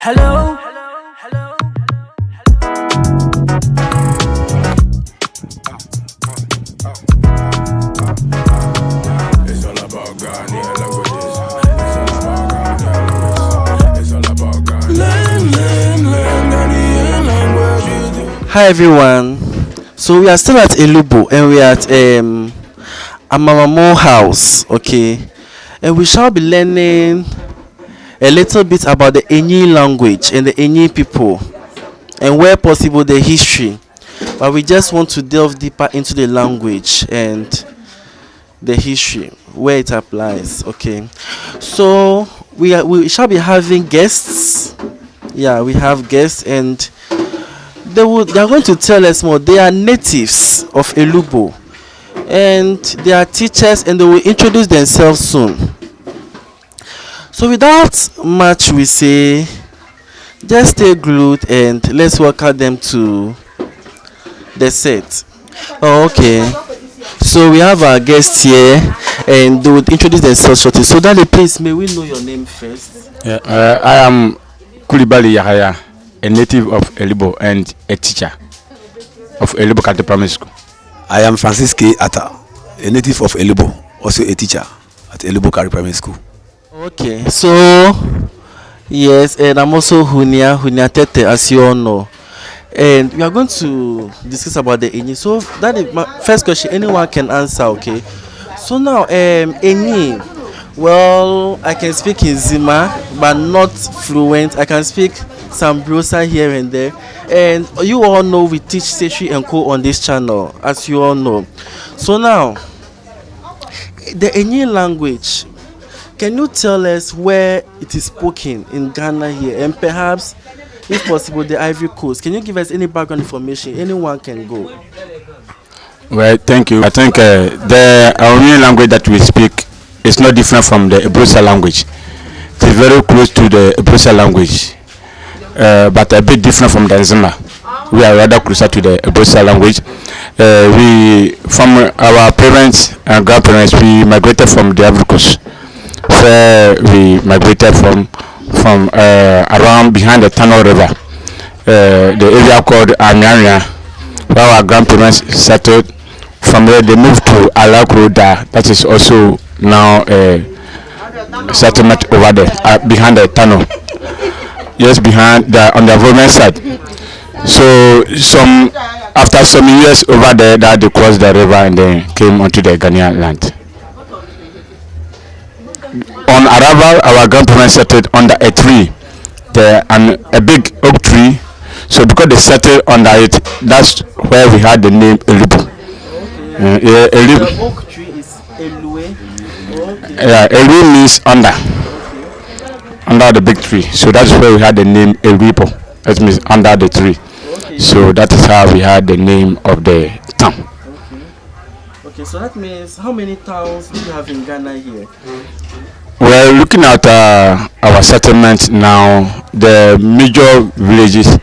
Hello. It's all about Ghanaian languages. It's all about Ghanaian languages. It's all about Ghanaian languages. Hi everyone. So we are still at Elubo and we are at Amamamo house, okay? And we shall be learning a little bit about the Anyin language and the Anyin people and where possible the history. But we just want to delve deeper into the language and the history where it applies, okay? So we shall be having guests. Yeah, we have guests and they are going to tell us more. They are natives of Elubo and they are teachers and they will introduce themselves soon. So without much we say, just stay glued and let's welcome them to the set. Oh, okay. So we have our guests here and they will introduce themselves shortly. So Daddy, please, may we know your name first? Yeah, I am Kulibali Yahaya, a native of Elubo and a teacher of Elubo Cote Primary School. I am Francis K. Atta, a native of Elubo, also a teacher at Elubo Cote Primary School. Okay, so yes, and I'm also Huniah-Yourhighness, as you all know. And we are going to discuss about the Anyin. So that is my first question. Anyone can answer, okay? So now, Anyin. Well, I can speak in Zima, but not fluent. I can speak some Brosa here and there. And you all know we teach Setri and Co on this channel, as you all know. So now, the Anyin language. Can you tell us where it is spoken in Ghana here, and perhaps, if possible, the Ivory Coast? Can you give us any background information? Anyone can go. Well, thank you. I think the Anyin language that we speak is not different from the Brosa language. It is very close to the Brosa language, but a bit different from the Zima. We are rather closer to the Brosa language. We, from our parents and grandparents, we migrated from the Ivory Coast. Where we migrated from around behind the Tunnel River, the area called Anyin, where our grandparents settled. From there they moved to Alakroda, that is also now a settlement over there, behind the tunnel. Yes, behind on the Roman side. So after some years over there, that they crossed the river and then came onto the Ghanaian land. On arrival, our grandparents settled under a tree, a big oak tree. So because they settled under it, that's where we had the name Elubo. The oak tree is Elue. Yeah, Elu means under the big tree. So that's where we had the name Elubo. That means under the tree. So that is how we had the name of the town. Okay, so that means how many towns do you have in Ghana here? Well, looking at our settlement now, the major villages,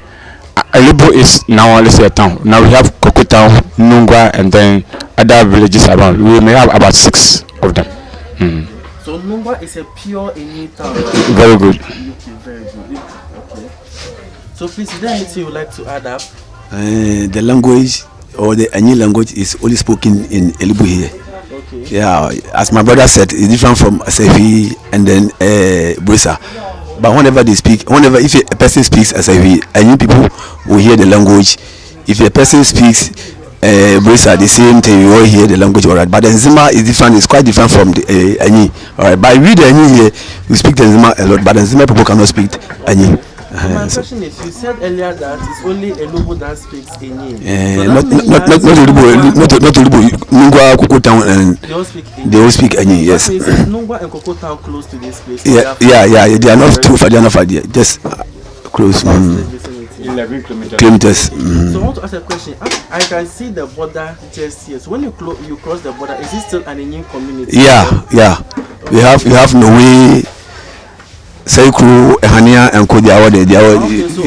Elubo is now only a town. Now we have Cote town, Nungwa, and then other villages around. We may have about 6 of them. So Nungwa is a pure Anyin town. Very good. Very good. Okay. So please, is there anything you would like to add up? The language or the Anyin language is only spoken in Elubo here. Okay. Yeah, as my brother said, it's different from Asefi and then Brosa. But whenever they speak, if a person speaks Asefi, Anyin people will hear the language. If a person speaks Brosa, the same thing, you all hear the language, alright. But the Zima is different, it's quite different from the Anyin, alright. But we the Anyin here, we speak the Zima a lot, but the Zima people cannot speak Anyin. My question is, you said earlier that it's only Elubo that speaks Anyin. Not Elubo, Nungwa, Cote town, and they all speak Anyin. Yes. Is Nungwa and Cote town close to this place? Yeah. They are not too far. They are not far. Just close. 11 kilometers. Mm. So I want to ask a question. I can see the border just here. So when you cross the border, is it still an Anyin community? Yeah. We have Norway. Seikru, Huniah and Cote, they are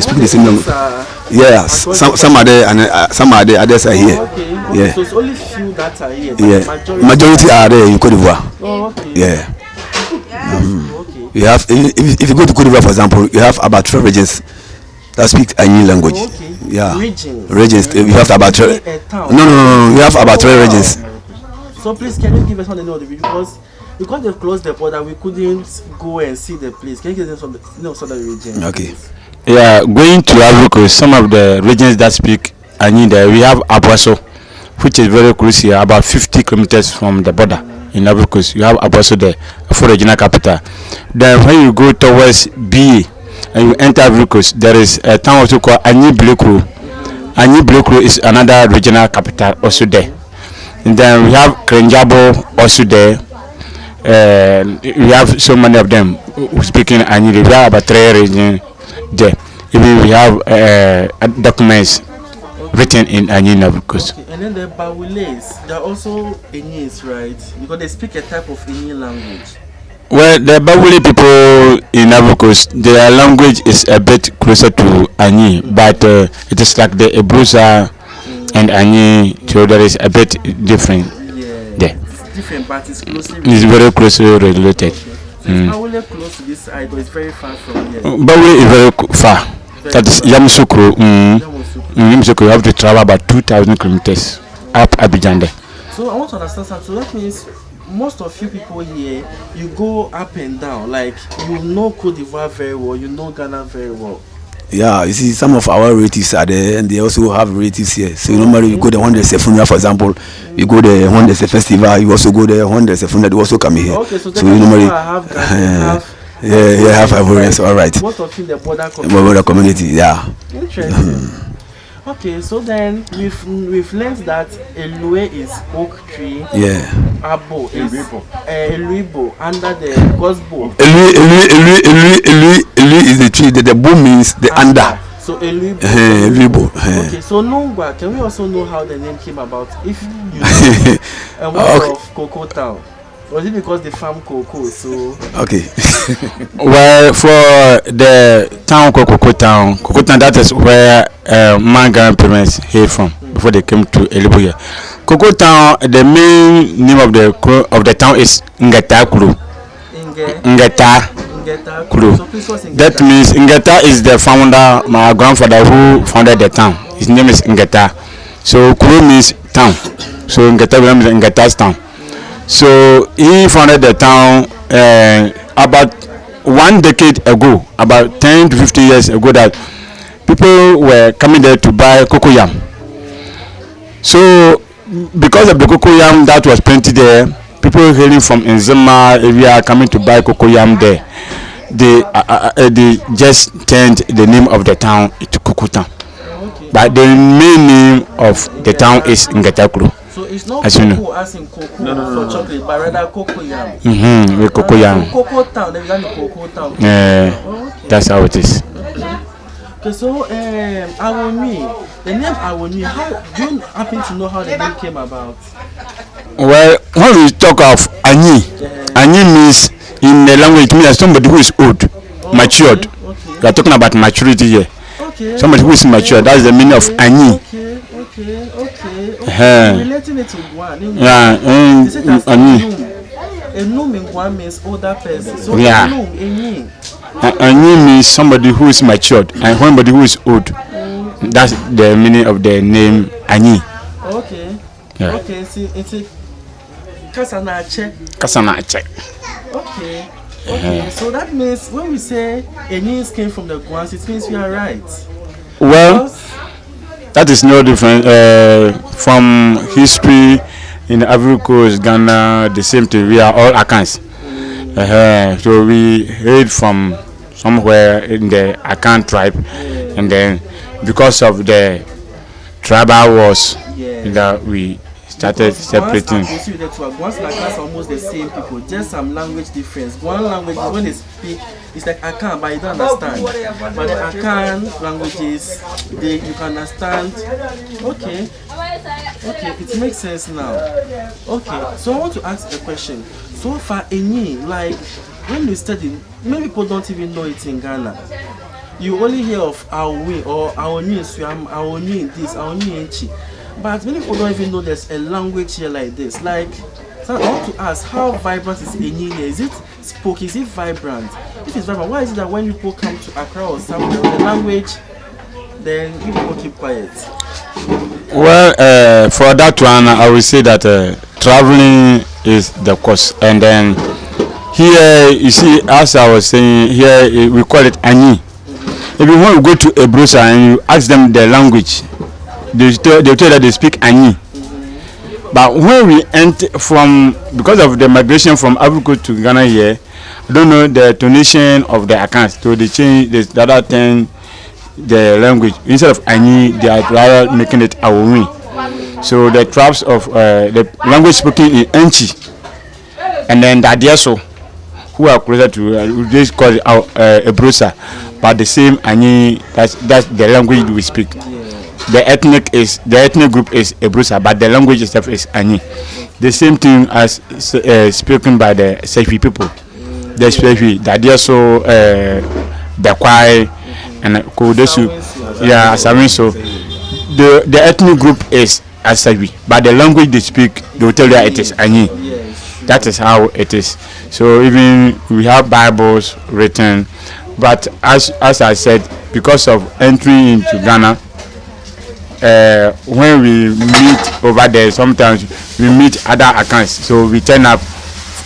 speak the same language. Yes, some are there and some are there, others are here. Okay. Yeah. So it's only few that are here. Yeah. Majority are there in Cote d'Ivoire. Oh, okay. Yeah. Okay. We have if you go to Cote d'Ivoire, for example, you have about 12 regions that speak Anyin language. Okay. Yeah. Regions. We have about 12. No. We have about 12 regions. So please, can you give us one of the region? Because they've closed the border, we couldn't go and see the place. Can you give us some of the region? Okay. Yeah, going to Africa, some of the regions that speak Anyin there, we have Aboso, which is very close here, about 50 kilometers from the border. In Africa, you have Aboso there, for regional capital. Then when you go towards BA and you enter Africa, there is a town also called Anyin-Brosa. Anyin-Brosa is another regional capital also there. And then we have Krenjabo also there. We have so many of them who speak in Anyin. We have about 3 regions there. Even we have documents written in Anyin Africa. Okay. And then the Bawules, they're also Anyins, right? Because they speak a type of Anyin language. Well, the Bawule people in Africa, their language is a bit closer to Anyin, but it is like the Ebrosa and Anyin, so there is a bit different there. It's different, but it's closely It's very closely related. So it's Bawule close to this side, but it's very far from here. Bawule is very far. That is Yamoussoukro. Yamoussoukro, you have to travel about 2,000 kilometers up Abidjan there. So I want to understand something. So that means most of you people here, you go up and down. Like, you know Cote d'Ivoire very well, you know Ghana very well. Yeah, you see, some of our relatives are there, and they also have relatives here. So normally you go there when there's a funeral, for example. You go there when there's a festival. You also go there when there's a funeral. They also come here. Okay, so you normally have Ghana, have Ivorians. All right. Most of you the border community. Yeah. Interesting. Okay, so then we've learned that Elue is oak tree. Yeah. Abo is Elubo under the gosbo. Elu is the tree. The bo means the under. So Elubo. Elubo. Okay, so Nongwa, can we also know how the name came about? If you know, and what of Cocoa Town? Was it because they farm cocoa? So okay. Well, for the town called Cocoa Town, that is where my grandparents hail from before they came to Elubo here. Cocoa Town, the main name of the town is Ngeta Kulu. Ngeta Kulu. That means Ngeta is the founder, my grandfather who founded the town. His name is Ngeta. So Kulu means town. So Ngeta means Ngeta's town. So he founded the town about 1 decade ago, about 10 to 15 years ago, that people were coming there to buy cocoyam. So because of the cocoyam that was plenty there, people hailing from Nzema area coming to buy cocoyam there, they just turned the name of the town to Cocoa Town. But the main name of the town is Ngetakuru. So it's not cocoa as in cocoa for chocolate, but rather cocoyam. With cocoyam. Cocoa Town, they've done the Cocoa Town. That's how it is. Okay, so Awoni, the name Awoni, how do you happen to know how the name came about? Well, when we talk of Anyi, Anyi means in the language means somebody who is old, matured. Okay. We are talking about maturity here. Okay. Somebody who is mature, that's the meaning of Anyi. Okay. Relating it to Guan. Yeah, Anyi. Enum in Guan means older person. So Enum, Anyi means somebody who is matured, and somebody who is old. That's the meaning of the name Anyi. Okay. Yeah. Okay, see, it's a Kasanache. Okay. So that means when we say Anyins came from the Guans, it means we are right. Well, that is no different from history in Ivory Coast, Ghana. The same thing. We are all Akans. So we hail from somewhere in the Akan tribe, and then because of the tribal wars, that we started separating. Guans and Akans are almost the same people, just some language difference. One language when they speak, it's like Akan, but you don't understand. But the Akan languages, you can understand. Okay, it makes sense now. Okay, so I want to ask a question. So far, like when you study, many people don't even know it in Ghana. You only hear of Awi or Awoni Swam, Awoni this, Awoni Enchi. But many people don't even know there's a language here like this. Like, so I want to ask, how vibrant is Enyi here? Is it spoke, is it vibrant? If it's vibrant, why is it that when people come to Accra or somewhere, the language, then you people keep quiet? Well, for that one, I will say that traveling is the cause. And then here, you see, as I was saying, here we call it Anyi. If you want to go to Anyin-Brosa and you ask them the language, they'll tell you that they speak Anyi. But when we enter because of the migration from Africa to Ghana here, I don't know the tonation of the Akans, so they change the other thing, the language. Instead of Anyi, they are rather making it Awumi. So the tribes of the language spoken in Enchi, and then the Adieso, who are closer to, they call it Anyin-Brosa, but the same Anyi, that's the language we speak. The ethnic group is Anyin-Brosa, but the language itself is Anyi. The same thing as spoken by the Sefi people. The Sefi, the Adieso, the Kwai, and Kodesu, Asarin. So the ethnic group is Asabi, but the language they speak, they will tell you it is Anyi. That is how it is. So even we have Bibles written, but as I said, because of entry into Ghana, when we meet over there, sometimes we meet other accounts, so we turn up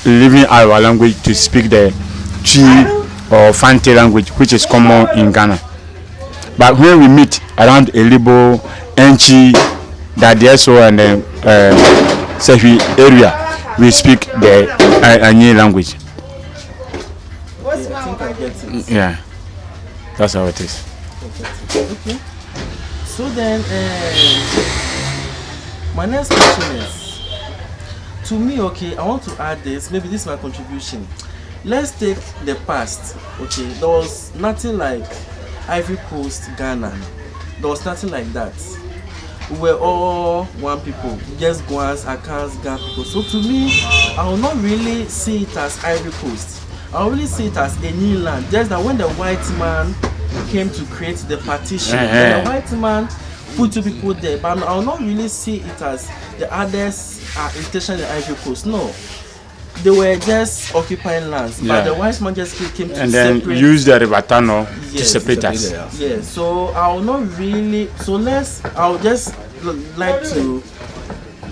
leaving our language to speak the Chi or Fante language, which is common in Ghana. But when we meet around Elubo, Enchi, Dadieso, and then Sefi area, we speak the Anyi language. Yeah, that's how it is. Okay. So then, my next question is, to me, okay, I want to add this, maybe this is my contribution. Let's take the past, okay, there was nothing like Ivory Coast, Ghana. There was nothing like that. We were all one people, just Guans, Akans, Ga people. So to me, I will not really see it as Ivory Coast. I will really see it as a new land. Just that when the white man came to create the partition, the white man put two people there, but I will not really see it as the others are intentionally the Ivory Coast. No. They were just occupying lands, but the white man just came to and then separate. Use the Rivatano to separate us. Yeah, so I will not really. So I would just like to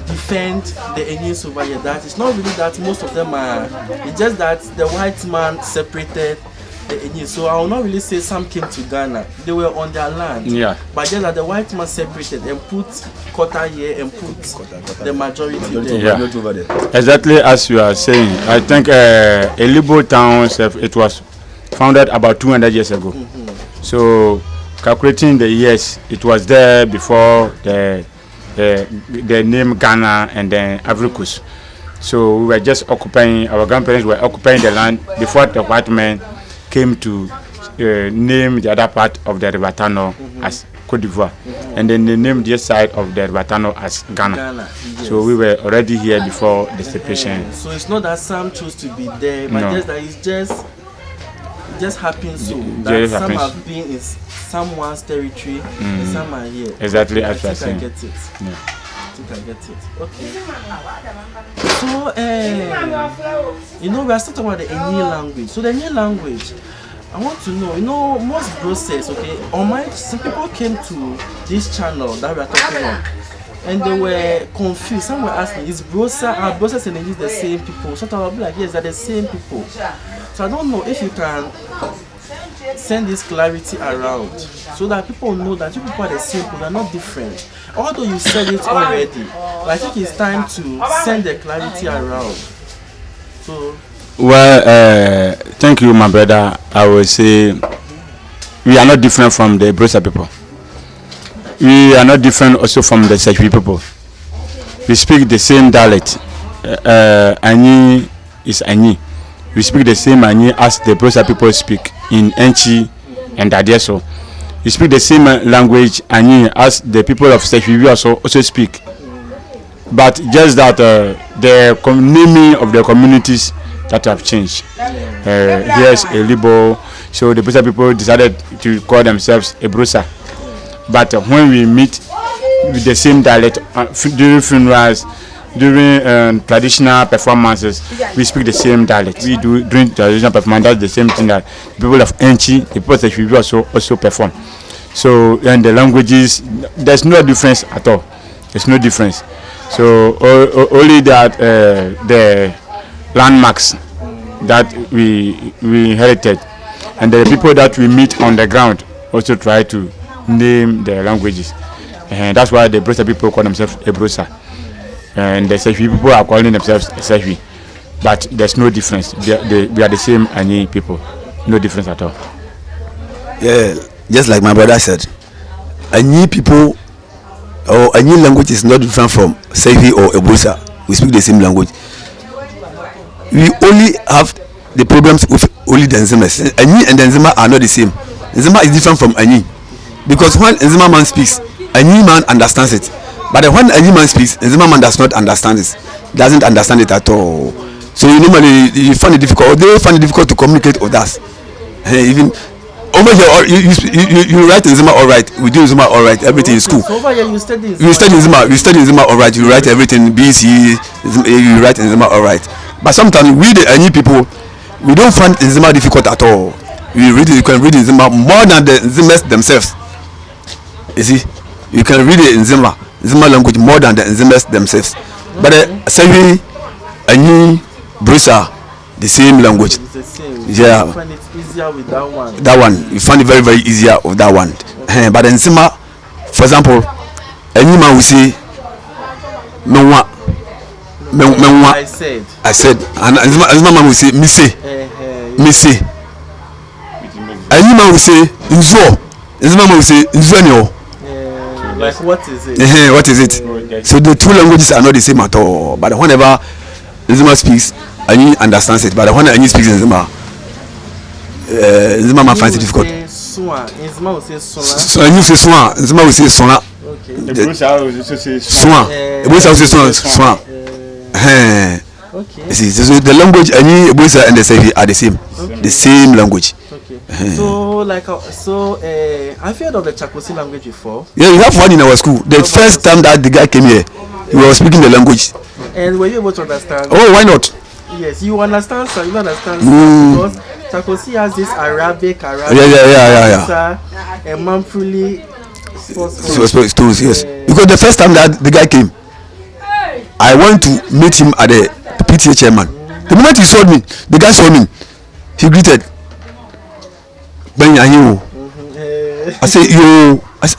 defend the Enyins over here. That it's not really that most of them are. It's just that the white man separated the Enyins. So I will not really say some came to Ghana. They were on their land. Yeah. But just that the white man separated and put Cote here and put the majority there. Yeah. Exactly as you are saying. I think Elubo town, it was founded about 200 years ago. So calculating the years, it was there before the name Ghana and then Ivory Coast. So we were just occupying, our grandparents were occupying the land before the white men came to name the other part of the Rivatano as Cote d'Ivoire, and then they named this side of the Rivatano as Ghana. Yes. So we were already here before the separation. So it's not that some chose to be there, but just that it just happens so that some have been in someone's territory and some are here. Exactly I as you are saying. I get it. Yeah. I think I get it. Okay. So we are still talking about the Enyi language. So the Enyi language, I want to know, most process, okay, some people came to this channel that we are talking about and they were confused. Some were asking, is Brosa, are Brosa and Enyi the same people? So I will be like, yes, they're the same people. So I don't know if you can send this clarity around so that people know that you people are the same people, they're not different. Although you said it already, but I think it's time to send the clarity around. So. Well, thank you, my brother. I will say we are not different from the Brosa people. We are not different also from the Sefi people. We speak the same dialect. Anyi is Anyi. We speak the same Anyi as the Brosa people speak in Enchi and Adieso. We speak the same language Anyi as the people of Sefi also speak. But just that the naming of the communities that have changed. Here's Elubo, so the Brosa people decided to call themselves Anyin-Brosa. But when we meet with the same dialect during funerals, during traditional performances, we speak the same dialect. We do during traditional performance, that's the same thing that people of Enchi, the people of Sefi also perform. So, and the languages, there's no difference at all. There's no difference. So, only that the landmarks that we inherited, and the people that we meet on the ground also try to name the languages. And that's why the Brosa people call themselves Ebrosa. And the Sefi people are calling themselves Sefi. But there's no difference. We are the same Anyi people. No difference at all. Yeah, just like my brother said, Anyi people or Anyi language is not different from Sefi or Ebrosa. We speak the same language. We only have the problems with only the Nzimas. Anyi and the Nzima are not the same. Nzima is different from Anyi. Because when Nzima man speaks, Anyi man understands it. But when Anyi man speaks, Nzima man does not understand it. Doesn't understand it at all. So you normally you find it difficult, or they find it difficult to communicate with us. Even over here, you write Nzima all right. We do Nzima all right. Everything is cool. So over here you study Nzima. We study Nzima all right. You write everything BC. You write Nzima all right. But sometimes we the Anyi people, we don't find Nzima difficult at all. You can read Nzima more than the Nzimas themselves. You see, you can read it in Nzima language more than the Nzimas themselves. But Sefi, Anyin-Brosa, the same language. It's the same. Yeah. You find it easier with that one. That one, you find it very, very easier with that one. Okay. But in Nzima, for example, any man will say, Menwa. I said, and Nzima man will say, Mise. Any man will say, Nzo. Nzima man will say, Nzonyo. Like what is it? What is it? So the two languages are not the same at all. But whenever Nzima speaks, Anyi understands it. But when Anyi speaks in Nzima, Nzima man finds it difficult. Nzima will say Sona. So Anyi will say Sona. Nzima will say Sona. Okay. The Brosa will say Sona. The Brosa will say Sona. Okay. You see, so the language Anyi, Brosa and the Sefi are the same. Okay. The same language. Okay. So I've heard of the Chakosi language before. Yeah, we have one in our school. The first time that the guy came here, he was speaking the language. And were you able to understand? Oh, why not? Yes, you understand, sir. You understand, because Chakosi has this Arabic. Yeah. And monthly stories, yes. Because the first time that the guy came, I went to meet him at the PTA chairman. The moment he saw me, the guy saw me, he greeted. I say,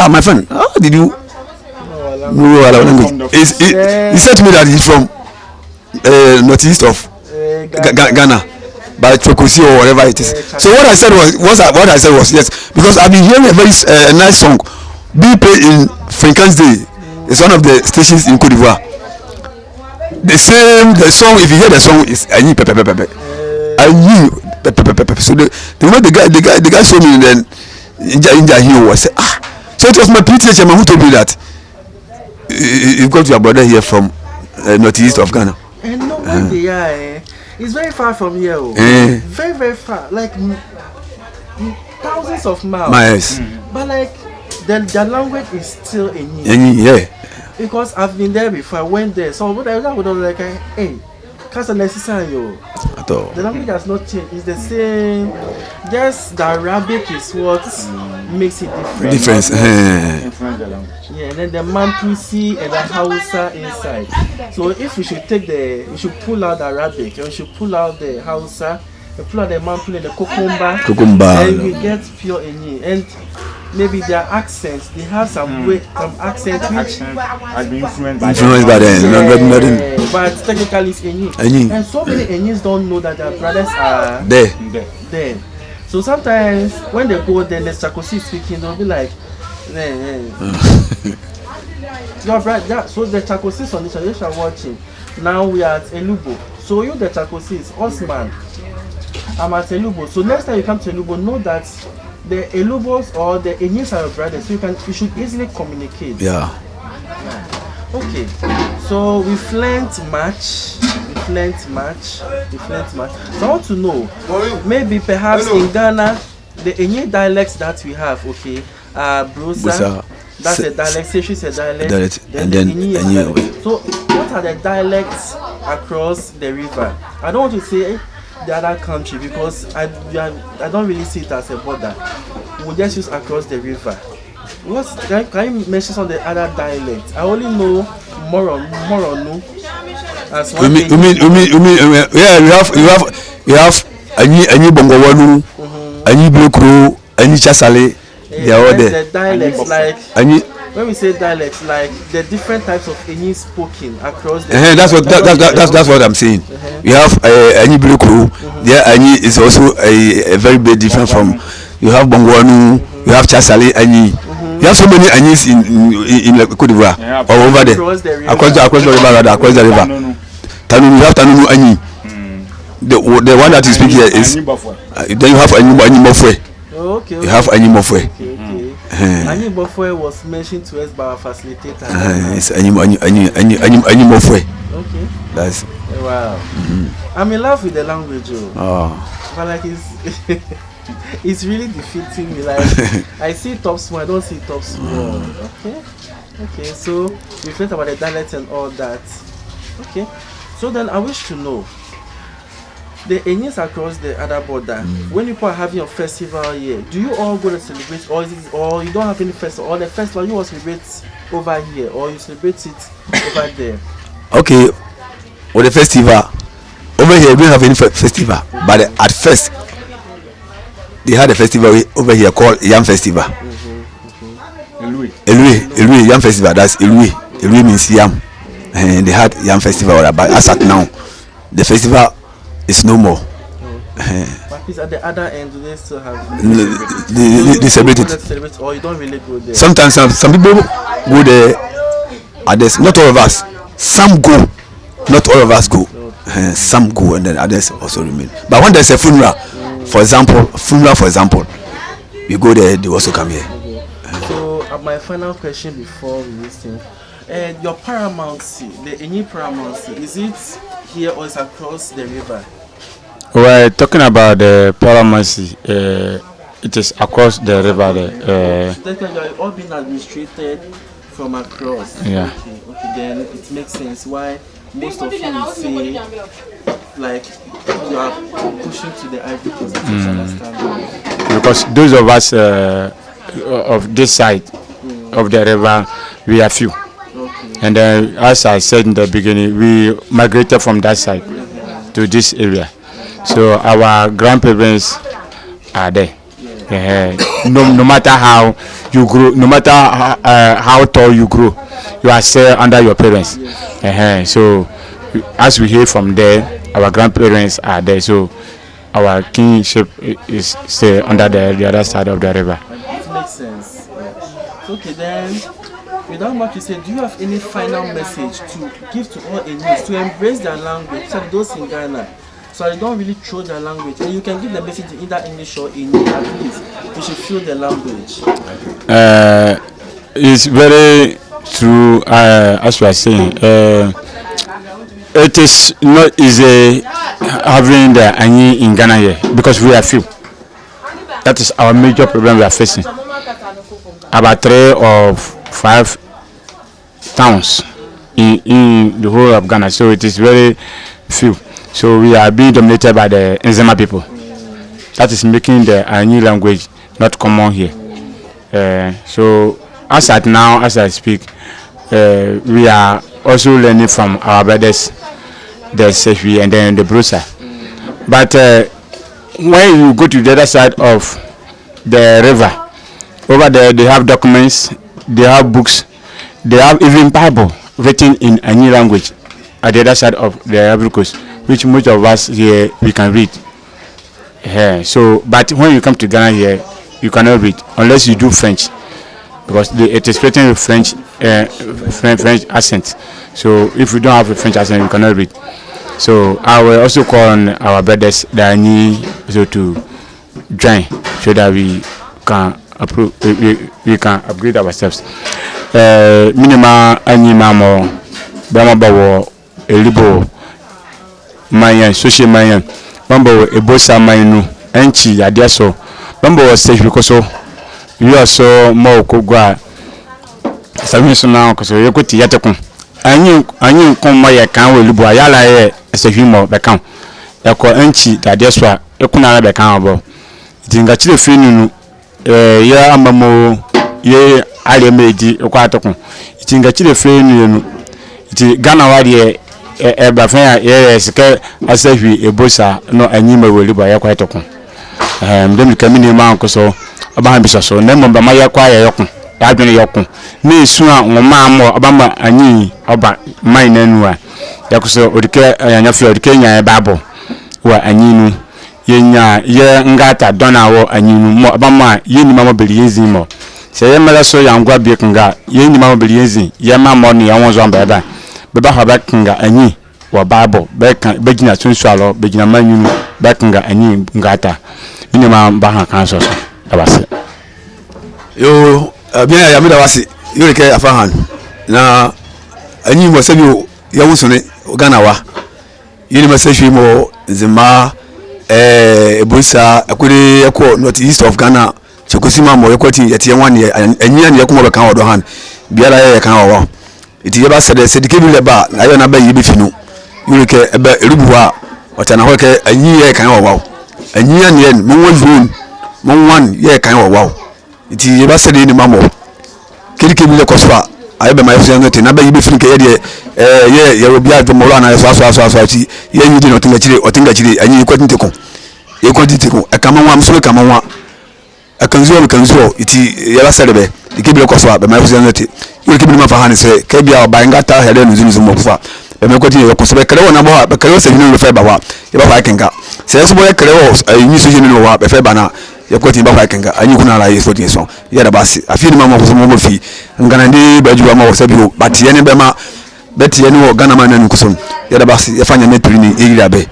my friend, how did you know our language? He said to me that he's from northeast of Ghana, by Chokosi or whatever it is. So what I said was yes, because I've been hearing a very nice song being played in Franken's Day. It's one of the stations in Cote d'Ivoire. The song, if you hear the song, is Anyi Pepe Pepe. Anyi Pepe Pepe. So the moment the guy saw me, and then Inja Hero, I said, so it was my PTA chairman who told me that you got your brother here from northeast of Ghana. And no one they are. It's very far from here. Very, very far. Like thousands of miles. But like the language is still Anyi. Yeah. Because I've been there before. I went there. So what I was like, hey, the language has not changed. It's the same. Just the Arabic is what makes it different. Yeah, and then the Mampusi and the Hausa inside. So if we should we should pull out the Arabic, and we should pull out the Hausa, and pull out the Mampu and the Kokumba, and we get pure Anyi. And maybe their accents, they have some accent which has been influenced by them. But technically it's Anyi. And so many Anyis don't know that their brothers are there. So sometimes when they go there, the Chakosi speaking, they'll be like, you're right. So the Chakosis on the channel are watching. Now we are at Elubo. So you the Chakosis, Osman, I'm at Elubo. So next time you come to Elubo, know that the Elubos or the Anyis are your brothers, so you should easily communicate. Yeah. Okay. So we've learned much. So I want to know, maybe perhaps in Ghana, the Anyi dialects that we have, Brosa, That's a dialect. Seshi is a dialect. And then Anyin. So, what are the dialects across the river? I don't want to say the other country because I don't really see it as a border. We'll just use across the river. Can you mention some of the other dialects? I only know Moronu as one. You mean yeah, you have Anyin-Bongowanu, Anyin-Blokro, Anyin-Chasale. They are all there. The dialects like Anyin. when we say dialects, like the different types of Anyin spoken across the that's what I'm saying. You have Anyin-Blokro. There Anyin is also a very big difference from. You have Bongowanu, you have Chasale Anyin. You have so many Anyins in Cote d'Ivoire or over there. Across the river rather, across the river. Tanunu, you have Tanunu Anyin. The one that you speak here is then you have Anyin-Bofwe. Okay. You have Anyin-Bofwe. Anyin-Bofwe was mentioned to us by our facilitator. It's Anyin-Bofwe. Okay. That's wow. I'm in love with the language, but like it's really defeating me. Like I see top small, I don't see top small. Okay. So we thought about the dialect and all that. Okay. So then I wish to know the Anyins across the other border. When you are having your festival here, do you all go to celebrate, or you don't have any festival, or the festival you will celebrate over here, or you celebrate it over there? okay. With the festival over here, we don't have any festival, but at first. They had a festival over here called Yam Festival. Elui Yam Festival. That's Elui. Elui means yam. And they had Yam Festival, but as at now, the festival is no more. But at the other end, do they still have? They celebrate it. Or you don't really go there? Sometimes some people go there. Others, not all of us. Some go. Not all of us go. Some go, and then others also remain. But when there's a funeral. For example, we go there, they also come here. Okay. So, my final question before we listen, your paramountcy, the Anyin paramountcy, is it here or is it across the river? We're talking about the paramountcy. It is across the river. So technically, you are all being administrated from across. Yeah. Okay, then it makes sense why most of you will say like you are pushing to the Ivory Coast. Because those of us of this side of the river, we are few. Okay. And then, as I said in the beginning, we migrated from that side to this area. So our grandparents are there. No matter how you grow, no matter how tall you grow, you are still under your parents. So as we hear from there, our grandparents are there. So our kingship is still under the other side of the river. It makes sense. Okay, then, without much to say, do you have any final message to give to all Anyins to embrace their language, especially those in Ghana? So they don't really throw their language. And you can give the message in either English or English. At least you should feel the language. It's very true, as we are saying. It is not easy having the Anyin in Ghana here because we are few. That is our major problem we are facing. About 3 or 5 towns in the whole of Ghana, so it is very few. So we are being dominated by the Nzema people. That is making the Anyin language not common here. So as at now, as I speak, we are also learning from our brothers, the Sefi and then the Brosa. But when you go to the other side of the river, over there they have documents, they have books, they have even Bible written in Anyin language at the other side of the Ivory Coast, which most of us here we can read. So, but when you come to Ghana here, you cannot read unless you do French, because it is written with French accent. So if you don't have a French accent, you cannot read. So I will also call on our brothers that need so to join so that we can approve, we can upgrade ourselves. Minima Anyimamo Bamabawo Elubo Mayan social Mayan Bambo Ebosa Maynu Enchi Yadeso Bambo was safe because we also more Kogwa Sabi so now ko so yekoti yatekun. Anyin konma ye kan we Elubo ayala ye esehwimo be kan. Eko enchi dade so a ekuna be kan obo. Dinga chire finu ya amamo ye ale meji ekwa atekun. Dinga chire finu nu. Ti Ghana wa de ba fan ye sika asehwi ebosa no anyima we Elubo ayakwa atekun. Dem kamini ma ko so oba bi so na mo ba ma yakwa ye yokun. Dagbon yokun na esu a nwoma am obama anyi oba man nanu a yakuso odike anyafi odike nya bible wa anyinu yenya ye ngata dona wo anyinu mo obama ye ni mama beli yezi mo se ye mala so yangwa bi kinga ye ni mama beli yezi ye ma mo ni awon zo amba ba ha ba kinga anyi wa bible be kan be gina sunsu alo be gina manyinu ba kinga anyi ngata ni ma ba ha kan so abase yo bien ya mi da wasi yore ke afahan na anyi mo sabi ya wusune Ghana wa yini ma sehwi mo zima Brosa akure yako north east of Ghana chekusima mo yakoti yete yanwane anyi an yakuma be kan wodo han biara ya kan wo iti yeba sede sedike bi leba na yo na ba yibe finu yore ke ebe Elubo a otana ho ke anyi ya kan wo anyi an yen mo won ye kan wo iti yeba sede ni mamo kirike bi le koswa ayebe ma yefu ngete na ba yibe finu ke ye obi a demoro na so ati ye yidi no tinga chire anyi ko tinteko ye ko tinteko akama wa msolo kama wa akanzo iti yeba sede be ikibile koswa be ma yefu ngete kirike bi ma fa han se ke bia oba ngata hele no zunu mo kufa be me ko tinye ko so be kere wona bo be kere se hinu fe ba wa yeba fa kenga se so bo ye kere wo anyi so hinu wa be fe ba na yakoti ba kenga anyi kuna la yeso tinso ya da basi afini mama ko mo fi ngana ndi baju ma wo sabi o bati ene be ma beti ene wo Ghana man nanu kusun ya da basi ya fanya metri ni ira be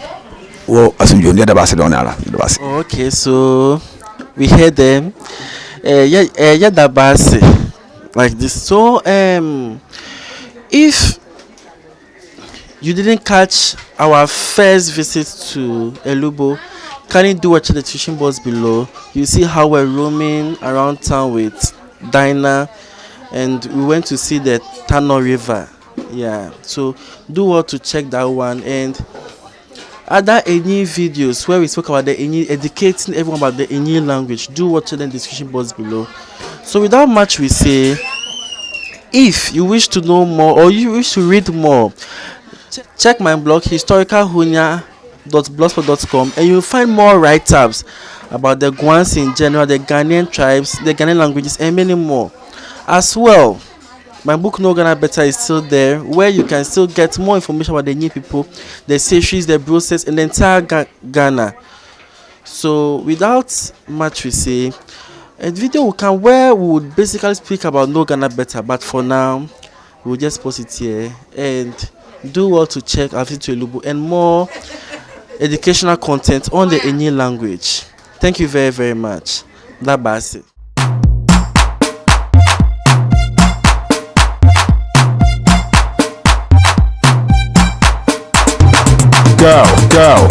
wo asunjo ya da basi don ala da basi. Okay, so we heard them yeah da basi like this. So if you didn't catch our first visit to Elubo, can you do watch the description box below? You see how we're roaming around town with Dinah, and we went to see the Tano River. Yeah, so do what to check that one, and other Enyi videos where we spoke about the Enyi, educating everyone about the Enyi language. Do watch the description box below. So without much we say, if you wish to know more or you wish to read more, check my blog historicalhunia.blogspot.com, and you'll find more write-ups about the Guans in general, the Ghanaian tribes, the Ghanaian languages, and many more. As well, my book No Ghana Better is still there, where you can still get more information about the new people, the histories, the process, and the entire Ghana. So without much we say, a video will come where we would basically speak about No Ghana Better, but for now we'll just post it here, and do well to check our video to Elubo and more educational content on the Enyi language. Thank you very, very much. Dabasi. Go.